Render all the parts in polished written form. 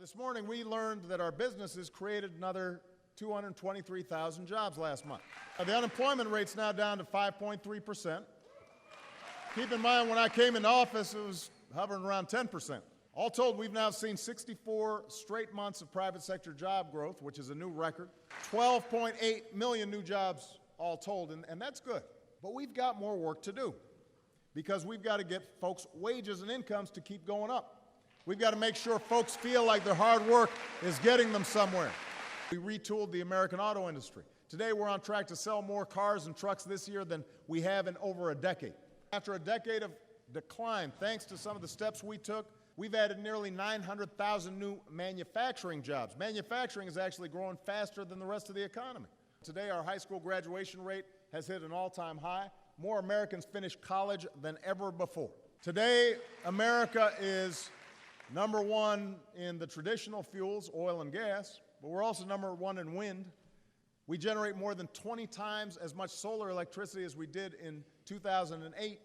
This morning we learned that our businesses created another 223,000 jobs last month. The unemployment rate's now down to 5.3%. Keep in mind, when I came into office, it was hovering around 10%. All told, we've now seen 64 straight months of private sector job growth, which is a new record. 12.8 million new jobs all told, and that's good. But we've got more work to do because we've got to get folks' wages and incomes to keep going up. We've got to make sure folks feel like their hard work is getting them somewhere. We retooled the American auto industry. Today we're on track to sell more cars and trucks this year than we have in over a decade. After a decade of decline, thanks to some of the steps we took, we've added nearly 900,000 new manufacturing jobs. Manufacturing is actually growing faster than the rest of the economy. Today our high school graduation rate has hit an all-time high. More Americans finish college than ever before. Today, America is number one in the traditional fuels, oil and gas, but we're also number one in wind. We generate more than 20 times as much solar electricity as we did in 2008.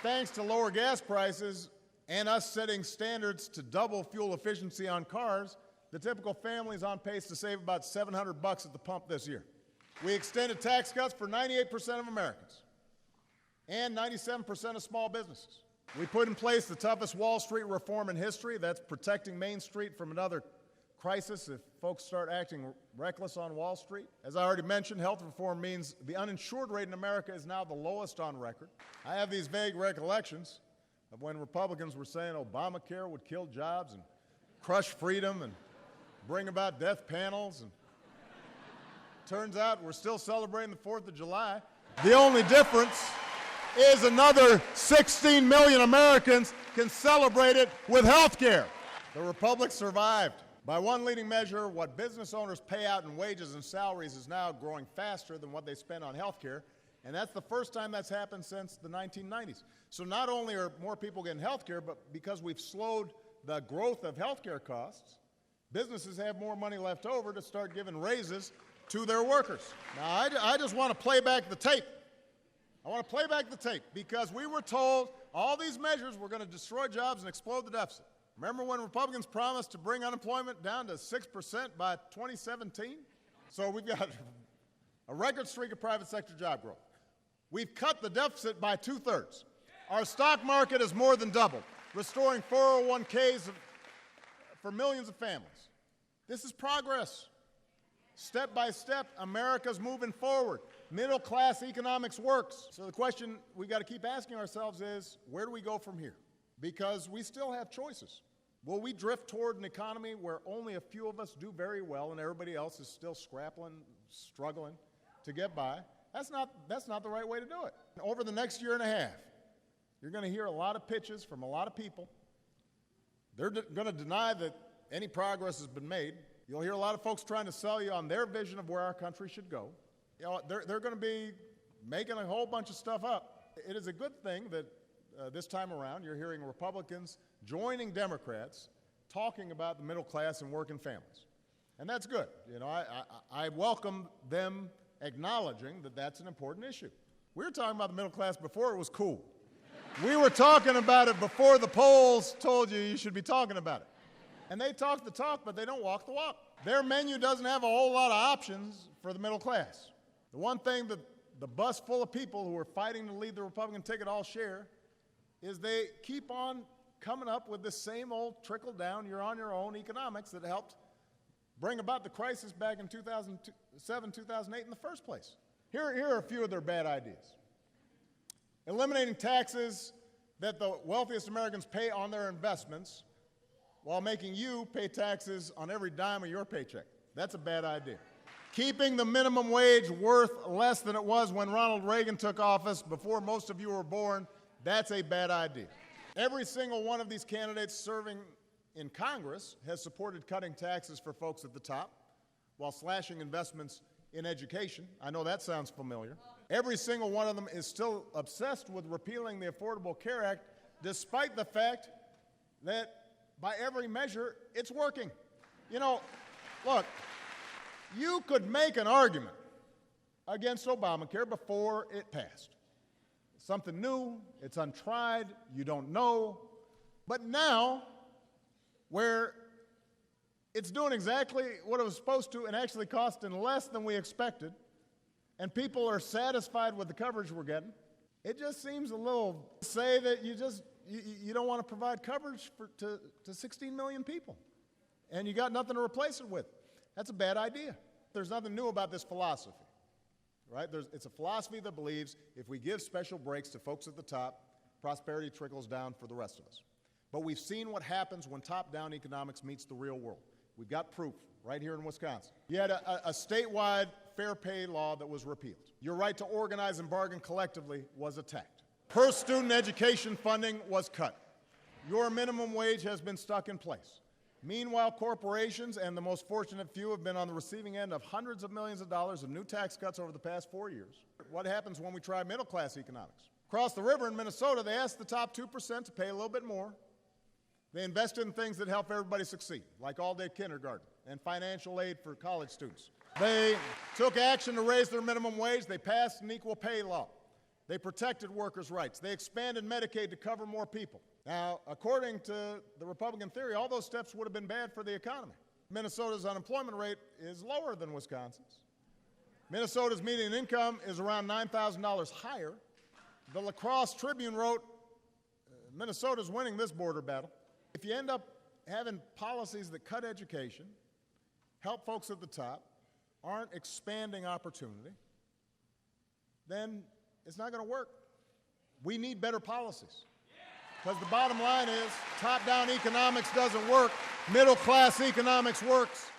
Thanks to lower gas prices and us setting standards to double fuel efficiency on cars, the typical family is on pace to save about $700 at the pump this year. We extended tax cuts for 98% of Americans and 97% of small businesses. We put in place the toughest Wall Street reform in history. That's protecting Main Street from another crisis if folks start acting reckless on Wall Street. As I already mentioned, health reform means the uninsured rate in America is now the lowest on record. I have these vague recollections of when Republicans were saying Obamacare would kill jobs and crush freedom and bring about death panels. And turns out we're still celebrating the 4th of July. The only difference is another 16 million Americans can celebrate it with health care. The Republic survived. By one leading measure, what business owners pay out in wages and salaries is now growing faster than what they spend on health care, and that's the first time that's happened since the 1990s. So not only are more people getting health care, but because we've slowed the growth of health care costs, businesses have more money left over to start giving raises to their workers. Now, I just want to play back the tape. I want to play back the tape because we were told all these measures were going to destroy jobs and explode the deficit. Remember when Republicans promised to bring unemployment down to 6% by 2017? So we've got a record streak of private sector job growth. We've cut the deficit by 2/3. Our stock market has more than doubled, restoring 401ks for millions of families. This is progress. Step by step, America's moving forward. Middle-class economics works. So the question we've got to keep asking ourselves is, where do we go from here? Because we still have choices. Will we drift toward an economy where only a few of us do very well and everybody else is still scrapping, struggling to get by? That's not the right way to do it. Over the next year and a half, you're going to hear a lot of pitches from a lot of people. They're going to deny that any progress has been made. You'll hear a lot of folks trying to sell you on their vision of where our country should go. You know, they're going to be making a whole bunch of stuff up. It is a good thing that this time around you're hearing Republicans joining Democrats talking about the middle class and working families. And that's good. You know, I welcome them acknowledging that that's an important issue. We were talking about the middle class before it was cool. We were talking about it before the polls told you should be talking about it. And they talk the talk, but they don't walk the walk. Their menu doesn't have a whole lot of options for the middle class. The one thing that the bus full of people who are fighting to lead the Republican ticket all share is they keep on coming up with the same old trickle-down, you're on your own economics that helped bring about the crisis back in 2007, 2008 in the first place. Here are a few of their bad ideas. Eliminating taxes that the wealthiest Americans pay on their investments while making you pay taxes on every dime of your paycheck. That's a bad idea. Keeping the minimum wage worth less than it was when Ronald Reagan took office before most of you were born, that's a bad idea. Every single one of these candidates serving in Congress has supported cutting taxes for folks at the top while slashing investments in education. I know that sounds familiar. Every single one of them is still obsessed with repealing the Affordable Care Act, despite the fact that by every measure, it's working. You know, look, you could make an argument against Obamacare before it passed. It's something new, it's untried, you don't know. But now, where It's doing exactly what it was supposed to and actually costing less than we expected, and people are satisfied with the coverage we're getting. It just seems a little say that you don't want to provide coverage to 16 million people, and you got nothing to replace it with. That's a bad idea. There's nothing new about this philosophy, right? It's a philosophy that believes if we give special breaks to folks at the top, prosperity trickles down for the rest of us. But we've seen what happens when top-down economics meets the real world. We've got proof right here in Wisconsin. You had a statewide fair pay law that was repealed. Your right to organize and bargain collectively was attacked. Per-student education funding was cut. Your minimum wage has been stuck in place. Meanwhile, corporations and the most fortunate few have been on the receiving end of hundreds of millions of dollars of new tax cuts over the past 4 years. What happens when we try middle-class economics? Across the river in Minnesota, they asked the top 2% to pay a little bit more. They invested in things that help everybody succeed, like all-day kindergarten and financial aid for college students. They took action to raise their minimum wage. They passed an equal pay law. They protected workers' rights. They expanded Medicaid to cover more people. Now, according to the Republican theory, all those steps would have been bad for the economy. Minnesota's unemployment rate is lower than Wisconsin's. Minnesota's median income is around $9,000 higher. The La Crosse Tribune wrote, Minnesota's winning this border battle. If you end up having policies that cut education, help folks at the top, aren't expanding opportunity, then it's not going to work. We need better policies. Because the bottom line is, top-down economics doesn't work. Middle-class economics works.